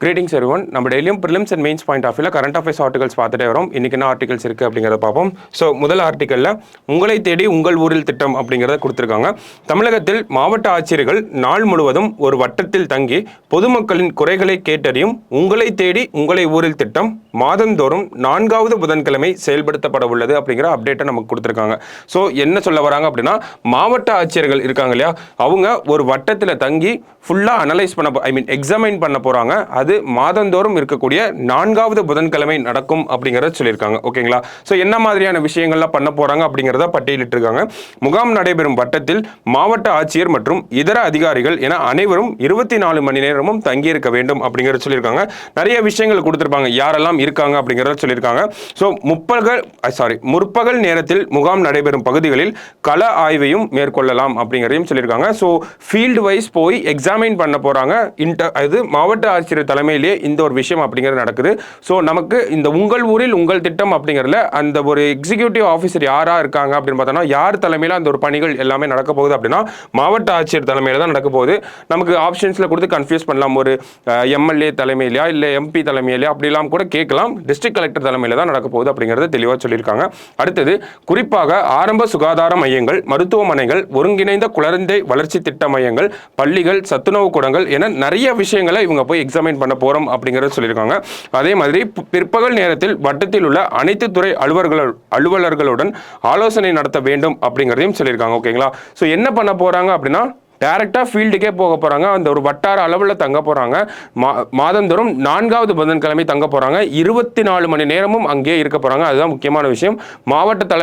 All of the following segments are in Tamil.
Greetings everyone. நம்ம டெய்லியும் prelims and mains point of வியூல கரண்ட் அஃபேர்ஸ் ஆர்டிகல்ஸ் பார்த்துட்டே வரோம். இன்னைக்கு என்ன ஆர்டிகல்ஸ் இருக்குது அப்படிங்கிறத பார்ப்போம். ஸோ முதல் ஆர்டிக்கலில் உங்களை தேடி உங்கள் ஊரில் திட்டம் அப்படிங்கிறத கொடுத்துருக்காங்க. தமிழகத்தில் மாவட்ட ஆட்சியர்கள் நாள் முழுவதும் ஒரு வட்டத்தில் தங்கி பொதுமக்களின் குறைகளை கேட்டறியும் உங்களை தேடி உங்களை ஊரில் திட்டம் மாதந்தோறும் 4வது புதன்கிழமை செயல்படுத்தப்பட உள்ளது அப்படிங்கிற அப்டேட்டை நமக்கு கொடுத்துருக்காங்க. ஸோ என்ன சொல்ல வராங்க அப்படின்னா, மாவட்ட ஆட்சியர்கள் இருக்காங்க இல்லையா, அவங்க ஒரு வட்டத்தில் தங்கி ஃபுல்லாக அனலைஸ் பண்ண எக்ஸாமைன் பண்ண போகிறாங்க. அது மாதந்தோறும் இருக்கக்கூடிய 4வது புதன்கிழமை நடக்கும் அப்படிங்கிறத சொல்லியிருக்காங்க. ஓகேங்களா? ஸோ என்ன மாதிரியான விஷயங்கள்லாம் பண்ண போகிறாங்க அப்படிங்கிறத பட்டியலிட்டிருக்காங்க. முகாம் நடைபெறும் வட்டத்தில் மாவட்ட ஆட்சியர் மற்றும் இதர அதிகாரிகள் என அனைவரும் 24 மணி நேரமும் தங்கியிருக்க வேண்டும் அப்படிங்கிறத சொல்லியிருக்காங்க. நிறைய விஷயங்கள் கொடுத்துருப்பாங்க, யாரெல்லாம் இருக்காங்க அப்படிங்கிறத சொல்லியிருக்காங்க. ஸோ முற்பகல் நேரத்தில் முகாம் நடைபெறும் பகுதிகளில் கள ஆய்வையும் மேற்கொள்ளலாம் அப்படிங்கிறதையும் சொல்லியிருக்காங்க. ஸோ ஃபீல்டு வைஸ் போய் எக்ஸாமின் பண்ண போகிறாங்க. அது மாவட்ட ஆட்சியர் தலைமையிலேயே இந்த ஒரு விஷயம் அப்படிங்கிறது நடக்குது. ஸோ நமக்கு இந்த உங்கள் ஊரில் உங்கள் திட்டம் அப்படிங்கிறதுல அந்த ஒரு எக்ஸிக்யூட்டிவ் ஆஃபீஸர் யாராக இருக்காங்க அப்படின்னு பார்த்தோன்னா, யார் தலைமையில் அந்த ஒரு பணிகள் எல்லாமே நடக்க போகுது அப்படின்னா மாவட்ட ஆட்சியர் தலைமையில் தான் நடக்க போகுது. நமக்கு ஆப்ஷன்ஸில் கொடுத்து கன்ஃபியூஸ் பண்ணலாம். ஒரு எம்எல்ஏ தலைமையிலையா இல்லை எம்பி தலைமையிலையா அப்படிலாம் கூட கேட்கலாம். டிஸ்ட்ரிக்ட் கலெக்டர் தலைமையில் தான் நடக்க போகுது அப்படிங்கிறத தெளிவாக சொல்லியிருக்காங்க. அடுத்தது, குறிப்பாக ஆரம்ப சுகாதார மையங்கள், மருத்துவமனைகள், ஒருங்கிணைந்த குழந்தை வளர்ச்சி திட்ட மையங்கள், பள்ளிகள், சத்துணவு கூடங்கள் என நிறைய விஷயங்களை இவங்க போய் எக்ஸாமின் பண்ண போகிறோம் அப்படிங்கிறத சொல்லியிருக்காங்க. அதே மாதிரி பிற்பகல் நேரத்தில் வட்டத்தில் உள்ள அனைத்து துறை அலுவலர்களுடன் ஆலோசனை நடத்த வேண்டும் அப்படிங்கிறதையும் சொல்லியிருக்காங்க. ஓகேங்களா? ஸோ என்ன பண்ண போகிறாங்க அப்படின்னா, டைரக்டாக ஃபீல்டுக்கே போக போகிறாங்க. அந்த ஒரு வட்டார அளவில் தங்க போகிறாங்க. மாதந்தோறும் 4வது புதன்கிழமை தங்க போகிறாங்க. 24 மணி நேரமும் அங்கேயே இருக்க போகிறாங்க. அதுதான் முக்கியமான விஷயம். மாவட்ட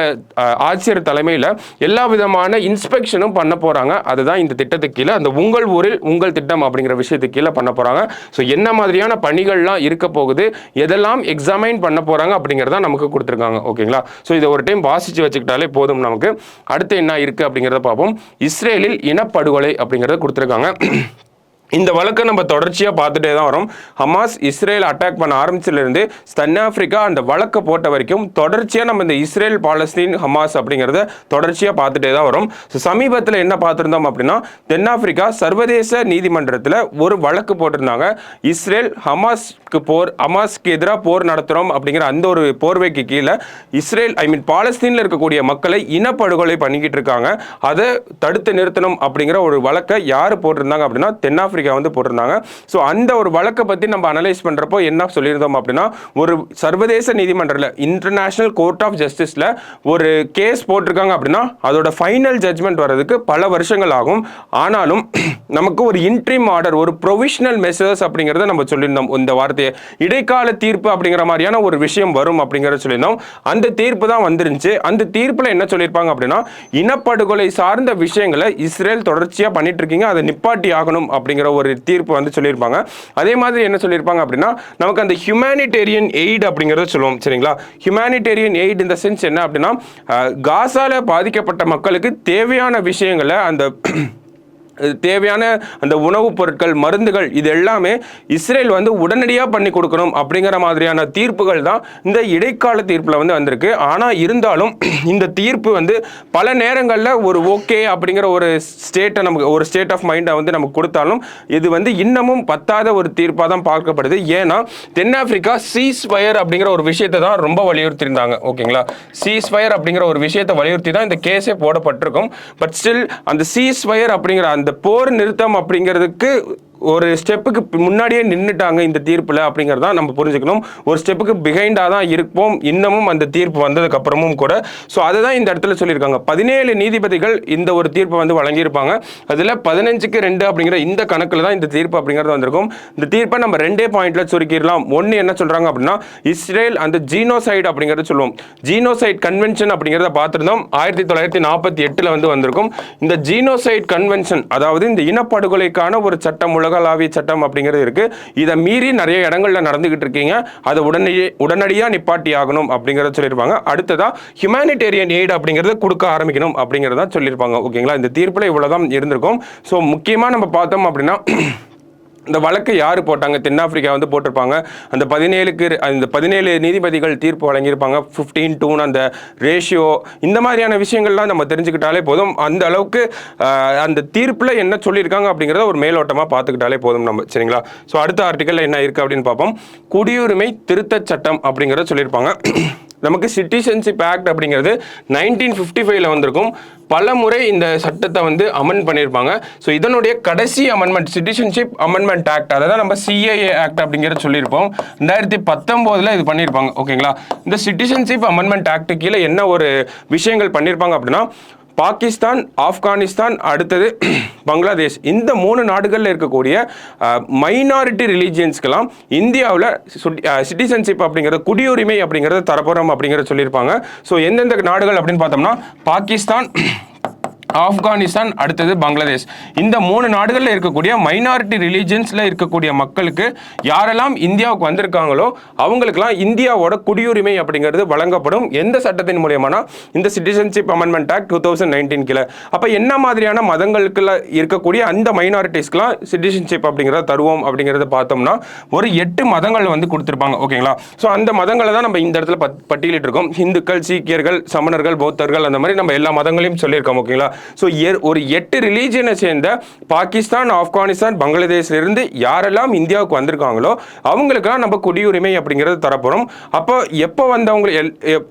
ஆட்சியர் தலைமையில் எல்லா விதமான இன்ஸ்பெக்ஷனும் பண்ண போகிறாங்க. அதுதான் இந்த திட்டத்துக்கு கீழே, அந்த உங்கள் ஊரில் உங்கள் திட்டம் அப்படிங்கிற விஷயத்துக்கு கீழே பண்ண போகிறாங்க. ஸோ என்ன மாதிரியான பணிகள்லாம் இருக்க போகுது, எதெல்லாம் எக்ஸாமைன் பண்ண போகிறாங்க அப்படிங்கிறத நமக்கு கொடுத்துருக்காங்க. ஓகேங்களா? ஸோ இதை ஒரு டைம் வாசித்து வச்சுக்கிட்டாலே போதும் நமக்கு. அடுத்து என்ன இருக்குது அப்படிங்கிறத பார்ப்போம். இஸ்ரேலில் இனப்படுகொலை அப்படிங்கறத கொடுத்திருக்காங்க. இந்த வழக்கை நம்ம தொடர்ச்சியாக பார்த்துட்டே தான் வரோம். ஹமாஸ் இஸ்ரேல் அட்டாக் பண்ண ஆரம்பிச்சிலிருந்து தென்னாப்பிரிக்கா அந்த வழக்கை போட்ட வரைக்கும் தொடர்ச்சியாக நம்ம இந்த இஸ்ரேல் பாலஸ்தீன் ஹமாஸ் அப்படிங்கிறத தொடர்ச்சியாக பார்த்துட்டே தான் வரும். ஸோ சமீபத்தில் என்ன பார்த்துருந்தோம் அப்படின்னா, தென்னாப்பிரிக்கா சர்வதேச நீதிமன்றத்தில் ஒரு வழக்கு போட்டிருந்தாங்க. இஸ்ரேல் ஹமாஸ்க்கு எதிராக போர் நடத்துகிறோம் அப்படிங்கிற அந்த ஒரு போர்வைக்கு கீழே இஸ்ரேல் பாலஸ்தீனில் இருக்கக்கூடிய மக்களை இனப்படுகொலை பண்ணிக்கிட்டு இருக்காங்க. அதை தடுத்து நிறுத்தணும் அப்படிங்கிற ஒரு வழக்கை யார் போட்டிருந்தாங்க அப்படின்னா, தென்னாப்பிரிக்கா வந்து போட்டிருந்தாங்க. ஸோ அந்த ஒரு வழக்கை பற்றி நம்ம அனலைஸ் பண்ணுறப்போ என்ன சொல்லியிருந்தோம் அப்படின்னா, ஒரு சர்வதேச நீதிமன்றத்தில் இன்டர்நேஷனல் கோர்ட் ஆஃப் ஜஸ்டிஸில் ஒரு கேஸ் போட்டிருக்காங்க அப்படின்னா அதோட ஃபைனல் ஜட்ஜ்மெண்ட் வர்றதுக்கு பல வருஷங்கள் ஆகும். ஆனாலும் நமக்கு ஒரு இன்ட்ரீம் ஆர்டர், ஒரு ப்ரொவிஷனல் மெஷர்ஸ் அப்படிங்கிறத நம்ம சொல்லியிருந்தோம். இந்த வார்த்தையை இடைக்கால தீர்ப்பு அப்படிங்கிற மாதிரியான ஒரு விஷயம் வரும் அப்படிங்கிறத சொல்லியிருந்தோம். அந்த தீர்ப்பு தான் வந்துருந்துச்சு. அந்த தீர்ப்பில் என்ன சொல்லியிருப்பாங்க அப்படின்னா, இனப்படுகொலை சார்ந்த விஷயங்களை இஸ்ரேல் தொடர்ச்சியாக பண்ணிட்டு இருக்கீங்க, அதை நிப்பாட்டி ஆகணும் அப்படிங்கிற ஒரு தீர்ப்பு வந்து சொல்லியிருப்பாங்க. அதே மாதிரி என்ன சொல்லியிருப்பாங்க அப்படின்னா, நமக்கு அந்த ஹியூமனிடேரியன் எய்ட் அப்படிங்கிறத சொல்லுவோம். சரிங்களா? ஹியூமனிடேரியன் எய்ட் இந்த சென்ஸ் என்ன அப்படின்னா, காசால பாதிக்கப்பட்ட மக்களுக்கு தேவையான விஷயங்களை தேவையான அந்த உணவுப் பொருட்கள், மருந்துகள், இது எல்லாமே இஸ்ரேல் வந்து உடனடியாக பண்ணி கொடுக்கணும் அப்படிங்கிற மாதிரியான தீர்ப்புகள் தான் இந்த இடைக்கால தீர்ப்பில் வந்து வந்திருக்கு. ஆனால் இருந்தாலும் இந்த தீர்ப்பு வந்து பல நேரங்களில் ஒரு ஓகே அப்படிங்கிற ஒரு நமக்கு ஒரு ஸ்டேட் ஆஃப் மைண்டை வந்து நமக்கு கொடுத்தாலும் இது வந்து இன்னமும் பத்தாத ஒரு தீர்ப்பாக தான் பார்க்கப்படுது. ஏன்னா தென்னாப்பிரிக்கா சீஸ் ஃபயர் அப்படிங்கிற ஒரு விஷயத்தை தான் ரொம்ப வலியுறுத்தியிருந்தாங்க. ஓகேங்களா? சீஸ் ஃபயர் அப்படிங்கிற ஒரு விஷயத்தை வலியுறுத்தி தான் இந்த கேஸே போடப்பட்டிருக்கும். பட் ஸ்டில் அந்த சீஸ் ஃபயர் அப்படிங்கிற அந்த போர் நிறுத்தம் அப்படிங்கிறதுக்கு ஒரு ஸ்டெப்புக்கு முன்னாடியே நின்றுட்டாங்க இந்த தீர்ப்பில் அப்படிங்கிறதா நம்ம புரிஞ்சுக்கணும். ஒரு ஸ்டெப்புக்கு பிஹைண்டாக தான் இருப்போம் இன்னமும் அந்த தீர்ப்பு வந்ததுக்கு அப்புறமும் கூட. ஸோ அதை தான் இந்த இடத்துல சொல்லியிருக்காங்க. 17 நீதிபதிகள் இந்த ஒரு தீர்ப்பை வந்து வழங்கியிருப்பாங்க. அதில் 15க்கு 2 அப்படிங்கிற இந்த கணக்கில் தான் இந்த தீர்ப்பு அப்படிங்கிறது வந்திருக்கும். இந்த தீர்ப்பை நம்ம 2 பாயிண்ட்ல சுருக்கிடலாம். ஒன்று என்ன சொல்கிறாங்க அப்படின்னா, இஸ்ரேல் அந்த ஜீனோசைட் அப்படிங்கிறத சொல்லுவோம். ஜீனோசைட் கன்வென்ஷன் அப்படிங்கிறத பார்த்துருந்தோம். 1948 வந்து வந்திருக்கும். இந்த ஜீனோசைட் கன்வென்ஷன், அதாவது இந்த இனப்படுகொலைக்கான ஒரு சட்டம், உலகளாவிய சட்டம் அப்படிங்கிறது இருக்கு. இதை மீறி நிறைய இடங்கள்ல நடந்துகிட்டு இருக்கீங்க, அதை உடனடியாக நிப்பாட்டி ஆகணும் அப்படிங்கிறத சொல்லியிருப்பாங்க. அடுத்ததா ஹியூமனிடேரியன் எய்ட் அப்படிங்கிறத கொடுக்க ஆரம்பிக்கணும் அப்படிங்கிறத சொல்லியிருப்பாங்க. ஓகேங்களா? இந்த தீர்ப்பில் இவ்வளவுதான் இருந்திருக்கும். ஸோ முக்கியமாக நம்ம பார்த்தோம் அப்படின்னா, இந்த வழக்கை யார் போட்டாங்க? தென்னாப்பிரிக்கா வந்து போட்டிருப்பாங்க. அந்த 17 நீதிபதிகள் தீர்ப்பு வழங்கியிருப்பாங்க. 15-2 அந்த ரேஷியோ, இந்த மாதிரியான விஷயங்கள்லாம் நம்ம தெரிஞ்சுக்கிட்டாலே போதும். அந்த அளவுக்கு அந்த தீர்ப்பில் என்ன சொல்லியிருக்காங்க அப்படிங்கிறத ஒரு மேலோட்டமாக பார்த்துக்கிட்டாலே போதும் நம்ம, சரிங்களா? ஸோ அடுத்த ஆர்டிக்கல் என்ன இருக்குது அப்படின்னு பார்ப்போம். குடியுரிமை திருத்தச் சட்டம் அப்படிங்கிறத சொல்லியிருப்பாங்க. நமக்கு சிட்டிசன்ஷிப் ஆக்ட் அப்படிங்கிறது 1955 வந்திருக்கும். பல முறை இந்த சட்டத்தை வந்து அமெண்ட் பண்ணியிருப்பாங்க. ஸோ இதனுடைய கடைசி அமெண்ட்மெண்ட் சிட்டிசன்ஷிப் அமெண்ட்மெண்ட் ஆக்ட், அதை தான் நம்ம சிஏஏ ஆக்ட் அப்படிங்கிறது சொல்லியிருப்போம். 2019 இது பண்ணியிருப்பாங்க. ஓகேங்களா? இந்த சிட்டிசன்ஷிப் அமெண்ட்மெண்ட் ஆக்ட் கீழே என்ன ஒரு விஷயங்கள் பண்ணியிருப்பாங்க அப்படின்னா, பாகிஸ்தான், ஆப்கானிஸ்தான், அடுத்தது பங்களாதேஷ், இந்த 3 நாடுகளில் இருக்கக்கூடிய மைனாரிட்டி ரிலீஜியன்ஸ்க்கெல்லாம் இந்தியாவில் சிட்டிசன்ஷிப் அப்படிங்கிறது, குடியுரிமை அப்படிங்கிறது தரப்போகிறோம் அப்படிங்கிறத சொல்லியிருப்பாங்க. ஸோ எந்தெந்த நாடுகள் அப்படின்னு பார்த்தோம்னா, பாகிஸ்தான், ஆப்கானிஸ்தான், அடுத்தது பங்களாதேஷ், இந்த 3 நாடுகளில் இருக்கக்கூடிய மைனாரிட்டி ரிலீஜியன்ஸில் இருக்கக்கூடிய மக்களுக்கு யாரெல்லாம் இந்தியாவுக்கு வந்திருக்காங்களோ அவங்களுக்கெல்லாம் இந்தியாவோட குடியுரிமை அப்படிங்கிறது வழங்கப்படும். எந்த சட்டத்தின் மூலியமானா இந்த சிட்டிசன்ஷிப் அமெண்ட்மெண்ட் ஆக்ட் 2019 கீழே. அப்போ என்ன மாதிரியான மதங்களுக்குள்ள இருக்கக்கூடிய அந்த மைனாரிட்டிஸ்க்கெல்லாம் சிட்டிசன்ஷிப் அப்படிங்கிறத தருவோம் அப்படிங்கிறத பார்த்தோம்னா ஒரு 8 மதங்கள் வந்து கொடுத்துருப்பாங்க. ஓகேங்களா? ஸோ அந்த மதங்களை தான் நம்ம இந்த இடத்துல பட்டியலிட்டு இருக்கோம். இந்துக்கள், சீக்கியர்கள், சமணர்கள், பௌத்தர்கள், அந்த மாதிரி நம்ம எல்லா மதங்களையும் சொல்லியிருக்கோம். ஓகேங்களா? ஸோ ஒரு 8 ரிலீஜியனை சேர்ந்த பாகிஸ்தான், ஆப்கானிஸ்தான், பங்களாதேஷ்லேருந்து யாரெல்லாம் இந்தியாவுக்கு வந்திருக்காங்களோ அவங்களுக்கெல்லாம் நம்ம குடியுரிமை அப்படிங்கிறது தரப்போகிறோம். அப்போ எப்போ வந்தவங்க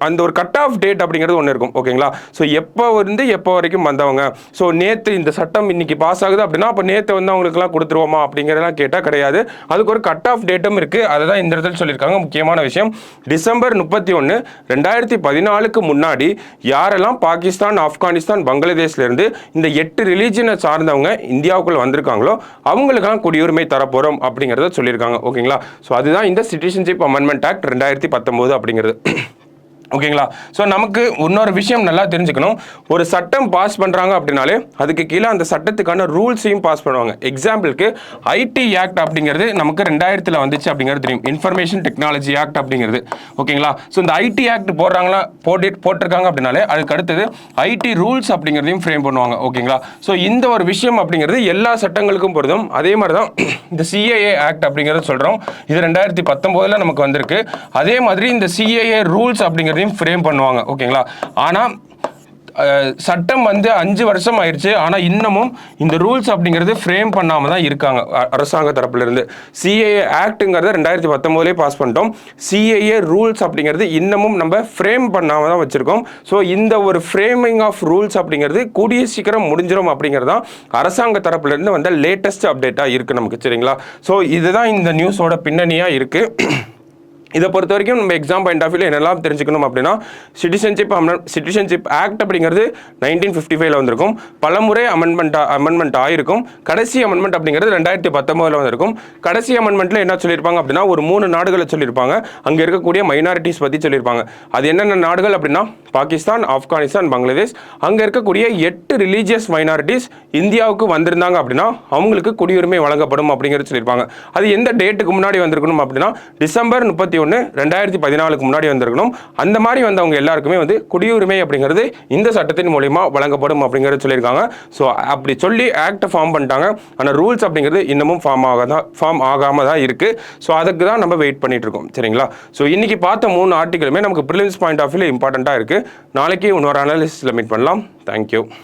அந்த ஒரு கட் ஆஃப் டேட் அப்படிங்கிறது ஒன்று இருக்கும். ஓகேங்களா? ஸோ எப்போ வந்து எப்போ வரைக்கும் வந்தவங்க, ஸோ நேற்று இந்த சட்டம் இன்னைக்கு பாஸ் ஆகுது அப்படின்னா அப்போ நேற்று வந்து அவங்களுக்குலாம் கொடுத்துருவோமா அப்படிங்கிறதெல்லாம் கேட்டால் கிடையாது. அதுக்கு ஒரு கட் ஆஃப் டேட்டும் இருக்குது. அதை தான் இந்த இடத்துல சொல்லியிருக்காங்க. முக்கியமான விஷயம், டிசம்பர் 31, 2014 முன்னாடி யாரெல்லாம் பாகிஸ்தான், ஆப்கானிஸ்தான், பங்களாதேஷ் இருந்து இந்த 8 ரிலீஜியனை சார்ந்தவங்க இந்தியாவுக்குள்ள வந்திருக்காங்களோ அவங்களுக்கெல்லாம் குடியுரிமை தரப்போறோம் அப்படிங்கிறத சொல்லியிருக்காங்க. ஓகேங்களா? ஸோ அதுதான் இந்த சிட்டிசன்ஷிப் அமெண்ட்மெண்ட் ஆக்ட் 2019 அப்படிங்கிறது. ஓகேங்களா? ஸோ நமக்கு இன்னொரு விஷயம் நல்லா தெரிஞ்சுக்கணும். ஒரு சட்டம் பாஸ் பண்ணுறாங்க அப்படின்னாலே அதுக்கு கீழே அந்த சட்டத்துக்கான ரூல்ஸையும் பாஸ் பண்ணுவாங்க. எக்ஸாம்பிளுக்கு ஐடி ஆக்ட் அப்படிங்கிறது நமக்கு 2000 வந்துச்சு அப்படிங்கிறது தெரியும். இன்ஃபர்மேஷன் டெக்னாலஜி ஆக்ட் அப்படிங்கிறது. ஓகேங்களா? ஸோ இந்த ஐடி ஆக்ட் போட்டிருக்காங்க அப்படின்னாலே அதுக்கு அடுத்தது ஐடி ரூல்ஸ் அப்படிங்கிறதையும் ஃப்ரேம் பண்ணுவாங்க. ஓகேங்களா? ஸோ இந்த ஒரு விஷயம் அப்படிங்கிறது எல்லா சட்டங்களுக்கும் பொருந்தும். அதே மாதிரி தான் இந்த சிஏஏ ஆக்ட் அப்படிங்கிறது சொல்கிறோம். இது 2019 நமக்கு வந்திருக்கு. அதே மாதிரி இந்த சிஏஏ ரூல்ஸ் அப்படிங்கிறது ஃப்ரேம் பண்ணுவாங்க. ஓகேங்களா? ஆனா சட்டம் வந்து 5 வருஷம் ஆயிடுச்சு. ஆனால் இன்னமும் இந்த ரூல்ஸ் அப்படிங்கிறது ஃப்ரேம் பண்ணாமல் தான் இருக்காங்க அரசாங்க தரப்புலேருந்து. சிஏஏ ஆக்ட்டுங்கிறத 2019 பாஸ் பண்ணிட்டோம். சிஏஏ ரூல்ஸ் அப்படிங்கிறது இன்னமும் நம்ம ஃப்ரேம் பண்ணாமல் தான் வச்சுருக்கோம். ஸோ இந்த ஒரு ஃப்ரேமிங் ஆஃப் ரூல்ஸ் அப்படிங்கிறது கூடிய சீக்கிரம் முடிஞ்சிடும் அப்படிங்கிறது தான் அரசாங்க தரப்புலேருந்து வந்த லேட்டஸ்ட் அப்டேட்டாக இருக்குது நமக்கு, சரிங்களா? ஸோ இதுதான் இந்த நியூஸோட பின்னணியாக இருக்குது. இதை பொறுத்த வரைக்கும் நம்ம எக்ஸாம் பாயிண்ட் ஆஃப் வியூவில் என்னெல்லாம் தெரிஞ்சுக்கணும் அப்படின்னா, சிட்டிசன்ஷிப் ஆக்ட் அப்படிங்கிறது 1955 வந்திருக்கும். பலமுறை அமெண்ட்மெண்ட் ஆயிருக்கும். கடைசி அமெண்ட்மெண்ட் அப்படிங்கிறது 2019 வந்திருக்கும். கடைசி அமெண்ட்மெண்ட்டில் என்ன சொல்லியிருப்பாங்க அப்படின்னா ஒரு 3 நாடுகளை சொல்லியிருப்பாங்க. அங்கே இருக்கக்கூடிய மைனாரிட்டிஸ் பற்றி சொல்லியிருப்பாங்க. அது என்னென்ன நாடுகள் அப்படின்னா பாகிஸ்தான், ஆப்கானிஸ்தான், பங்களாதேஷ். அங்கே இருக்கக்கூடிய 8 ரிலீஜியஸ் மைனாரிட்டிஸ் இந்தியாவுக்கு வந்திருந்தாங்க அப்படின்னா அவங்களுக்கு குடியுரிமை வழங்கப்படும் அப்படிங்கிறது சொல்லியிருப்பாங்க. அது எந்த டேட்டுக்கு முன்னாடி வந்திருக்கணும் அப்படின்னா டிசம்பர் 31, 2014 முன்னாடி வந்திருக்கணும். அந்த மாதிரி வந்தவங்க எல்லாருக்குமே வந்து குடியுரிமை அப்படிங்கிறது இந்த சட்டத்தின் மூலமா வழங்கப்படும் அப்படிங்கிறது சொல்லியிருக்காங்க. ஸோ அப்படி சொல்லி ஆக்டை ஃபார்ம் பண்ணிட்டாங்க. ஆனால் ரூல்ஸ் அப்படிங்கிறது இன்னமும் ஃபார்ம் ஆகாமல் தான் இருக்குது. ஸோ அதுக்கு தான் நம்ம வெயிட் பண்ணிட்டு இருக்கோம், சரிங்களா? ஸோ இன்னைக்கு பார்த்த 3 ஆர்டிகளுமே நமக்கு ப்ரிலிம்ஸ் பாயிண்ட் ஆஃப் வியூவில் இம்பார்ட்டண்ட்டாக இருக்குது. நாளைக்கு இன்னொரு அனாலிசிஸில் மீட் பண்ணலாம். தேங்க்யூ.